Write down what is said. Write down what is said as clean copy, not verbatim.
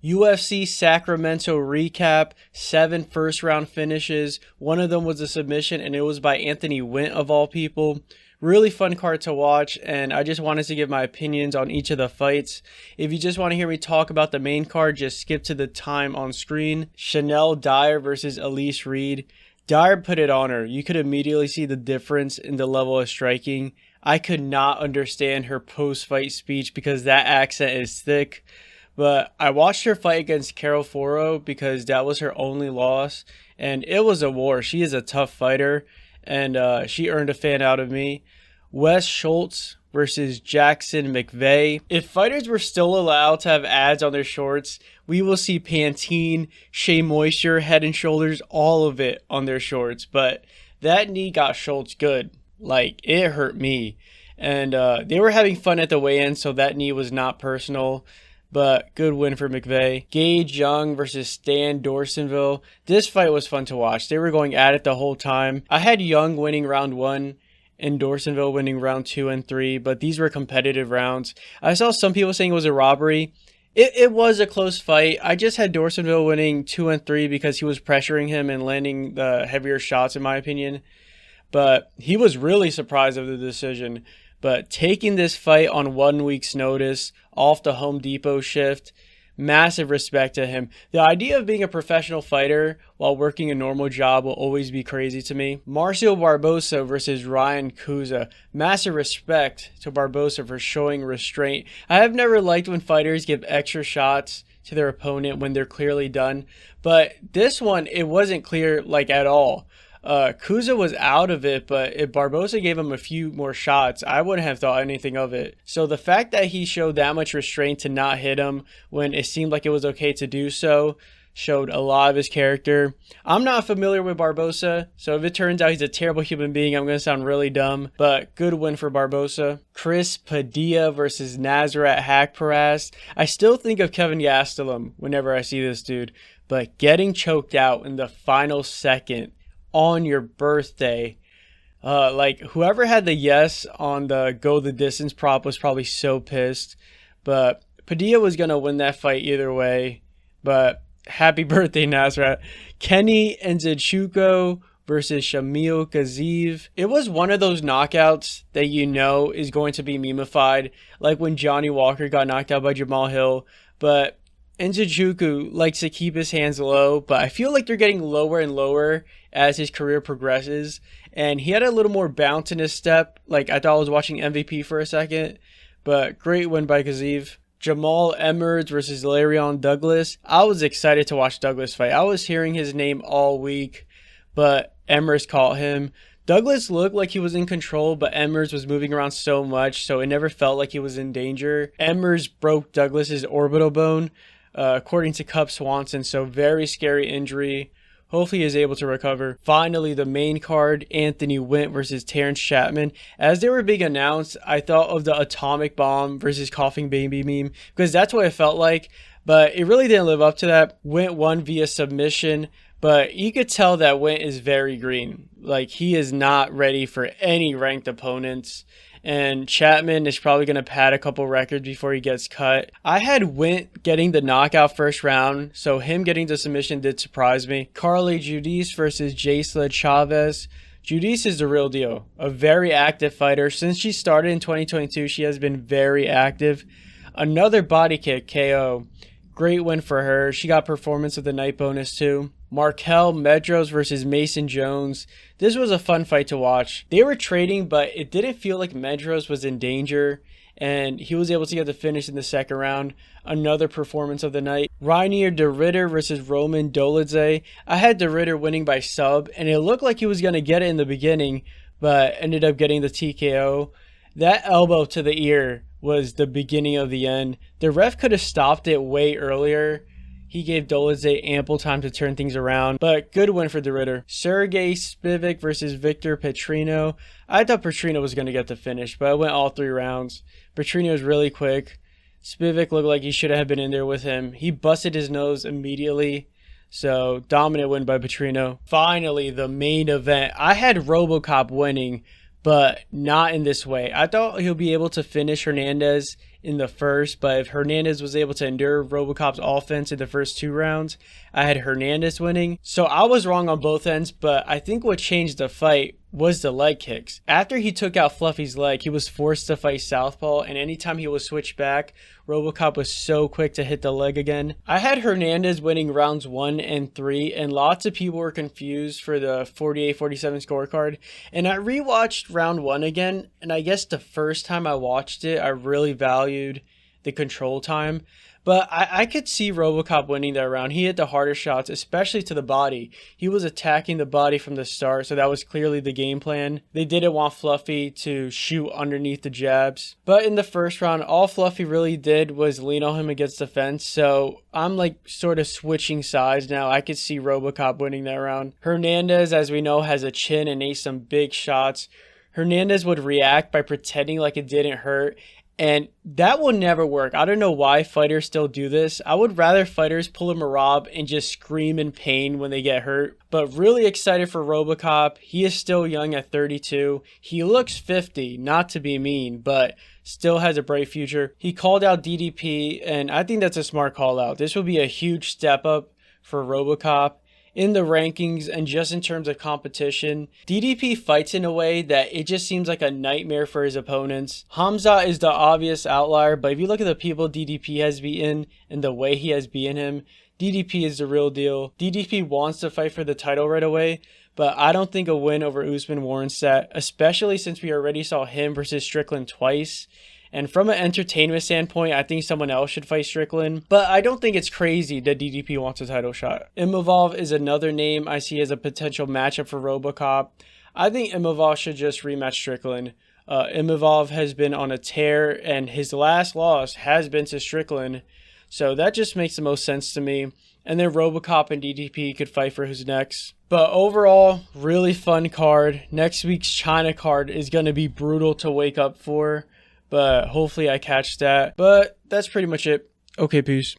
UFC Sacramento recap, 7 first round finishes. One of them was a submission and it was by Anthony Wint of all people. Really fun card to watch, and I just wanted to give my opinions on each of the fights. If you just want to hear me talk about the main card, just skip to the time on screen. Shanelle Dyer versus Elise Reed. Dyer put it on her. You could immediately see the difference in the level of striking. I could not understand her post-fight speech because that accent is thick. But I watched her fight against Carol Foro because that was her only loss. And it was a war. She is a tough fighter. And she earned a fan out of me. Wes Schultz versus Jackson McVey. If fighters were still allowed to have ads on their shorts, we will see Pantene, Shea Moisture, Head and Shoulders, all of it on their shorts. But that knee got Schultz good. Like, it hurt me. And they were having fun at the weigh-in, so that knee was not personal. But good win for McVey. Gage Young versus Stan Dorsainvil. This fight was fun to watch. They were going at it the whole time. I had Young winning round 1 and Dorsainvil winning round 2 and 3, but these were competitive rounds. I saw some people saying it was a robbery. It was a close fight. I just had Dorsainvil winning 2 and 3 because he was pressuring him and landing the heavier shots, in my opinion. But he was really surprised of the decision. But taking this fight on 1 week's notice off the Home Depot shift, massive respect to him. The idea of being a professional fighter while working a normal job will always be crazy to me. Marcio Barbosa versus Ryan Kuse. Massive respect to Barbosa for showing restraint. I have never liked when fighters give extra shots to their opponent when they're clearly done. But this one, it wasn't clear like at all. Kuse was out of it, but if Barbosa gave him a few more shots, I wouldn't have thought anything of it. So the fact that he showed that much restraint to not hit him when it seemed like it was okay to do so showed a lot of his character. I'm not familiar with Barbosa, so if it turns out he's a terrible human being, I'm going to sound really dumb, but good win for Barbosa. Chris Padilla versus Nasrat Haqparast. I still think of Kevin Gastelum whenever I see this dude, but getting choked out in the final second on your birthday, like whoever had the yes on the go the distance prop was probably so pissed. But Padilla was gonna win that fight either way. But happy birthday, Nasrat. Kenny Nzechukwu versus Shamil Gaziev. It was one of those knockouts that you know is going to be memeified, like when Johnny Walker got knocked out by Jamall Hill. But Nzechukwu likes to keep his hands low, but I feel like they're getting lower and lower as his career progresses. And he had a little more bounce in his step. Like, I thought I was watching MVP for a second, but great win by Gaziev. Jamall Emmers versus Lerryan Douglas. I was excited to watch Douglas fight. I was hearing his name all week, but Emmers caught him. Douglas looked like he was in control, but Emmers was moving around so much, so it never felt like he was in danger. Emmers broke Douglas's orbital bone, according to Cub Swanson, so very scary injury. Hopefully he is able to recover. Finally, the main card, Anthony Wint versus Terrance Chatman. As they were being announced, I thought of the atomic bomb versus coughing baby meme, because that's what it felt like, but it really didn't live up to that. Wint won via submission, but you could tell that Wint is very green. Like, he is not ready for any ranked opponents. And Chatman is probably going to pad a couple records before he gets cut. I had Wint getting the knockout first round, so him getting the submission did surprise me. Carli Judice versus Jeisla Chaves. Judice is the real deal. A very active fighter. Since she started in 2022, she has been very active. Another body kick KO. Great win for her. She got performance of the night bonus too. Marquel Mederos versus Mason Jones. This was a fun fight to watch. They were trading, but it didn't feel like Mederos was in danger, and he was able to get the finish in the second round. Another performance of the night. Reinier de Ridder versus Roman Dolidze. I had de Ridder winning by sub, and it looked like he was going to get it in the beginning, but ended up getting the TKO. That elbow to the ear was the beginning of the end. The ref could have stopped it way earlier. He gave Dolidze ample time to turn things around, but good win for de Ridder. Serghei Spivak versus Victor Petrino. I thought Petrino was going to get the finish, but I went all 3 rounds. Petrino was really quick. Spivak looked like he should have been in there with him. He busted his nose immediately, so dominant win by Petrino. Finally, the main event. I had RoboCop winning, but not in this way. I thought he'll be able to finish Hernandez in the first, but if Hernandez was able to endure RoboCop's offense in the first 2 rounds, I had Hernandez winning. So I was wrong on both ends, but I think what changed the fight was the leg kicks. After he took out Fluffy's leg, he was forced to fight southpaw, and anytime he was switched back, RoboCop was so quick to hit the leg again. I had Hernandez winning rounds 1 and 3, and lots of people were confused for the 48-47 scorecard. And I rewatched round 1 again, and I guess the first time I watched it, I really valued the control time. But I could see RoboCop winning that round. He hit the harder shots, especially to the body. He was attacking the body from the start, so that was clearly the game plan. They didn't want Fluffy to shoot underneath the jabs. But in the first round, all Fluffy really did was lean on him against the fence. So I'm like sort of switching sides now. I could see RoboCop winning that round. Hernandez, as we know, has a chin and ate some big shots. Hernandez would react by pretending like it didn't hurt. And that will never work. I don't know why fighters still do this. I would rather fighters pull a Marab and just scream in pain when they get hurt. But really excited for RoboCop. He is still young at 32. He looks 50, not to be mean, but still has a bright future. He called out DDP, and I think that's a smart call out. This will be a huge step up for RoboCop in the rankings and just in terms of competition. DDP fights in a way that it just seems like a nightmare for his opponents. Hamza is the obvious outlier, but if you look at the people DDP has beaten and the way he has beaten him, DDP is the real deal. DDP wants to fight for the title right away, but I don't think a win over Usman warrants that, especially since we already saw him versus Strickland twice. And from an entertainment standpoint, I think someone else should fight Strickland. But I don't think it's crazy that DDP wants a title shot. Imavov is another name I see as a potential matchup for RoboCop. I think Imavov should just rematch Strickland. Imavov has been on a tear, and his last loss has been to Strickland. So that just makes the most sense to me. And then RoboCop and DDP could fight for who's next. But overall, really fun card. Next week's China card is going to be brutal to wake up for. But hopefully I catch that. But that's pretty much it. Okay, peace.